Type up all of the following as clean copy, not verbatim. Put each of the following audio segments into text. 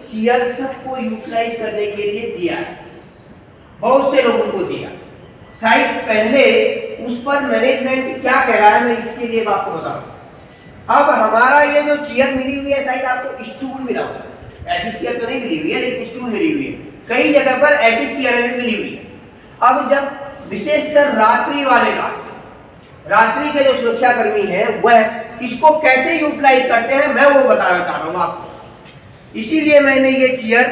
Chair सबको utilise करने के लिए दिया है, बहुत से लोगों को दिया। शायद पहले उस पर मैनेजमेंट क्या कह रहा है मैं इसके लिए आपको बताऊं। अब हमारा ये जो चेयर मिली हुई है, शायद आपको स्टूल मिला होगा, ऐसी चेयर तो नहीं मिली हुई है लेकिन स्टूल मिली हुई है, कई जगह पर ऐसी चेयर भी मिली हुई है। अब जब विशेषकर रात्रि वाले का, रात्रि के जो सुरक्षाकर्मी है वह इसको कैसे यूटिलाइज करते हैं मैं वो बताना चाह रहा हूँ आपको। इसीलिए मैंने ये चेयर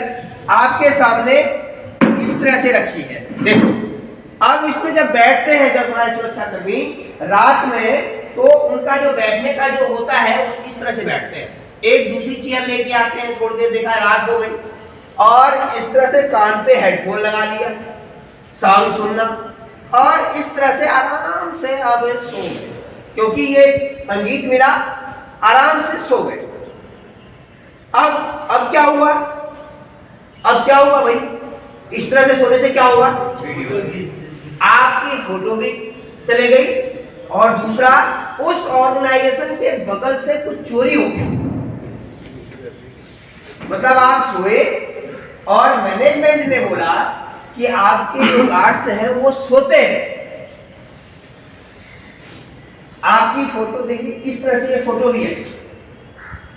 आपके सामने इस तरह से रखी है। देखो, अब इसमें जब बैठते हैं जब हमारे सुरक्षाकर्मी रात में, तो उनका जो बैठने का जो होता है वो इस तरह से बैठते हैं। एक दूसरी चेयर लेके आते हैं, थोड़ी देर देखा रात हो गई और इस तरह से कान पे हेडफोन लगा लिया, साउंड सुनना, और इस तरह से आराम से आप सो गए, क्योंकि ये संगीत मिला, आराम से सो गए। अब क्या हुआ, अब क्या हुआ भाई, इस तरह से सोने से क्या हुआ, आपकी फोटो भी चले गई और दूसरा उस ऑर्गेनाइजेशन के बगल से कुछ चोरी हो गया। मतलब आप सोए और मैनेजमेंट ने बोला कि आपके जो गार्ड्स हैं वो सोते हैं। आपकी फोटो देखिए, इस तरह से ये फोटो भी है।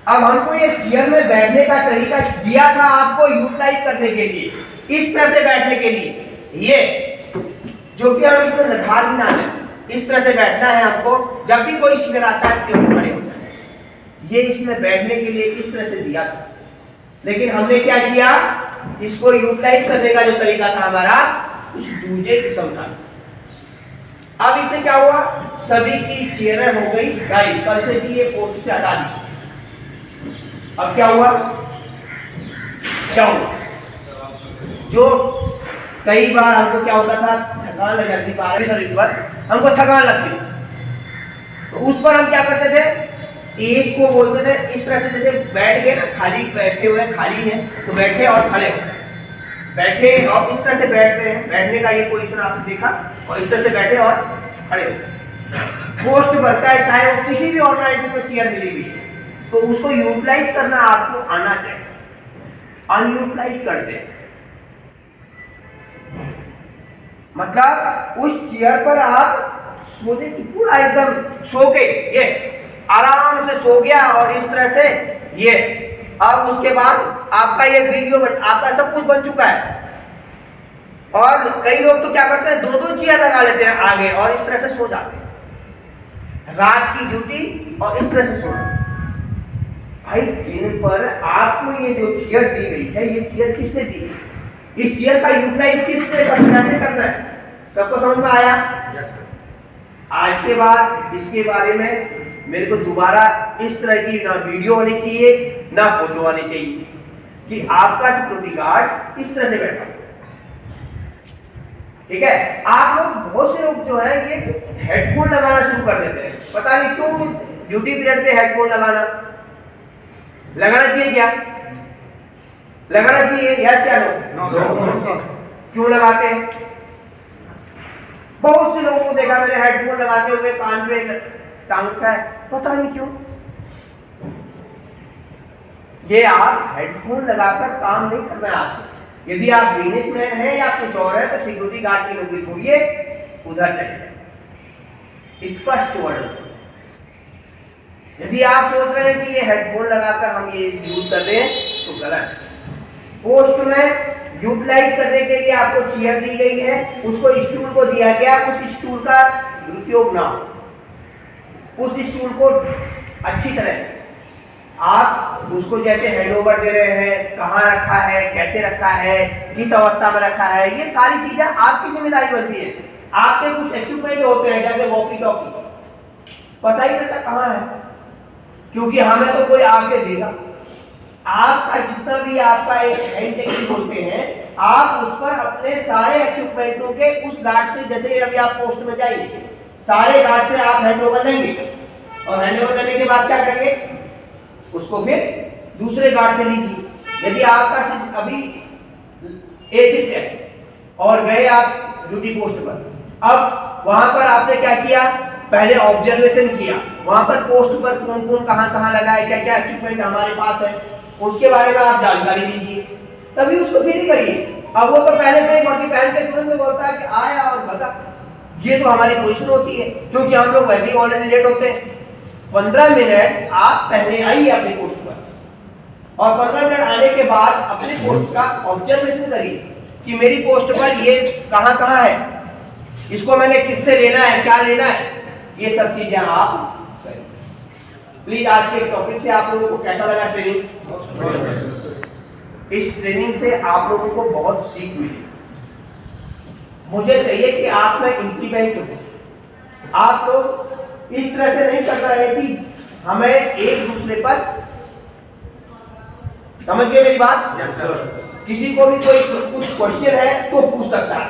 अब हमको ये चेयर में बैठने का तरीका दिया था आपको यूटिलाइज करने के लिए, इस तरह से बैठने के लिए, ये जो कि हम इसमें निर्धार भी ना है, इस तरह से बैठना है हमको। जब भी कोई शिविर आता है तो खड़े होता है, ये इसमें बैठने के लिए इस तरह से दिया था। लेकिन हमने क्या किया, इसको यूटिलाइज करने का जो तरीका था हमारा कुछ दूसरे किस्म था। अब इससे क्या हुआ, सभी की चेयरें हो गई गायब, कल से जी ये पोस्ट से हटा दी। अब क्या हुआ, जो कई बार हमको क्या होता था, थकान लग जाती, हमको थकान लगती, तो उस पर हम क्या करते थे, एक को बोलते थे इस तरह से, जैसे बैठ गए ना, खाली बैठे हुए खाली है तो बैठे और खड़े हो, बैठे और इस तरह से बैठ रहे हैं, बैठने का ये पोजीशन आपने देखा, और इस तरह से बैठे और खड़े हो। पोस्ट भरता है, चाहे वो किसी भी ऑर्गेनाइजेशन में चेयर मिली हुई है, तो उसको यूटिलाइज करना आपको आना चाहिए। अनयूटिलाइज करते हैं, मतलब उस चेयर पर आप सोने की पूरा एकदम सो के, ये आराम से सो गया और इस तरह से ये, अब उसके बाद आपका ये वीडियो आपका सब कुछ बन चुका है। और कई लोग तो क्या करते हैं, दो दो चेयर लगा लेते हैं आगे और इस तरह से सो जाते हैं, रात की ड्यूटी और इस तरह से सो जाते हैं। भाई दिन पर आपको ये जो चेयर दी गई है, ये चेयर किसने दी है, इस चेयर का यूटिलाइज किसने कैसे करना है, सबको समझ में आया। आज के बाद इसके बारे में मेरे को दोबारा इस तरह की ना वीडियो होनी चाहिए ना फोटो आनी चाहिए कि आपका सिक्योरिटी गार्ड इस तरह से बैठा, ठीक है। आप लोग, बहुत से लोग जो है ये हेडफोन लगाना शुरू कर देते हैं, पता नहीं क्यों ड्यूटी पीरियड पे हेडफोन लगाना चाहिए क्या, लगाना चाहिए, यस या नो, क्यों लगाते हैं। बहुत से लोगों को देखा मैंने हेडफोन लगाते हुए कान पे टांगता है, पता नहीं क्यों। ये आप हेडफोन लगाकर काम नहीं करना है आपको। यदि आप बिजनेसमैन हैं या कुछ और है तो सिक्योरिटी गार्ड की नौकरी छोड़िए, उधर चलिए, स्पष्ट वर्ड। यदि आप सोच रहे हैं कि ये हेडफोन लगाकर हम ये यूज कर रहे हैं तो गलत। पोस्ट में यूटिलाइज करने के लिए आपको चेयर दी गई है, उसको स्टूल को दिया गया, उस स्टूल का दुरुपयोग ना हो, उस स्टूल को अच्छी तरह आप उसको जैसे हैंडओवर दे रहे हैं, कहाँ रखा है, कैसे रखा है, किस अवस्था में रखा है, ये सारी चीजें आपकी जिम्मेदारी बनती है। आपके कुछ इक्विपमेंट होते हैं जैसे वॉकी टॉकी, पता ही नहीं कहाँ है, क्योंकि हमें तो कोई आके देगा। आपका जितना भी आपका एक हैंड टेक्निक होते हैं, आप उस पर अपने सारे इक्विपमेंटों के उस गार्ड से, जैसे अभी आप पोस्ट में जाएंगे, सारे गार्ड से आप हैंडओवर लेंगे और हैंडओवर करने के बाद क्या करेंगे, उसको फिर दूसरे गार्ड से लीजिए। यदि आपका अभी ए शिफ्ट है और गए आप ड्यूटी पोस्ट पर, अब वहां पर आपने क्या किया, पहले ऑब्जर्वेशन किया, वहां पर पोस्ट पर कौन कौन कहां कहां लगा है, क्या क्या इक्विपमेंट हमारे पास है, उसके बारे में आप जानकारी लीजिए, तभी उसको फ्री करिए। अब वो तो पहले से ही वर्दी पहन के तुरंत बोलता है कि आया और भगा, ये तो हमारी पोजीशन होती है, क्योंकि हम लोग वैसे ही ऑलरेडी लेट होते हैं। 15 मिनट आप पहले आइए अपनी पोस्ट पर, और 15 मिनट आने के बाद अपनी पोस्ट का ऑब्जर्वेशन करिए कि मेरी पोस्ट पर ये कहाँ कहाँ है, इसको मैंने किससे लेना है, क्या लेना है, ये सब चीजें आप करें। प्लीज आज के टॉपिक से आप लोगों को कैसा लगा ट्रेनिंग? इस ट्रेनिंग से आप लोगों को बहुत सीख मिली। मुझे चाहिए कि आप में इंप्लीमेंट हो। आप लोग इस तरह से नहीं कर रहे कि हमें एक दूसरे पर, समझ गए मेरी बात? किसी को भी कोई कुछ क्वेश्चन है तो पूछ सकता है।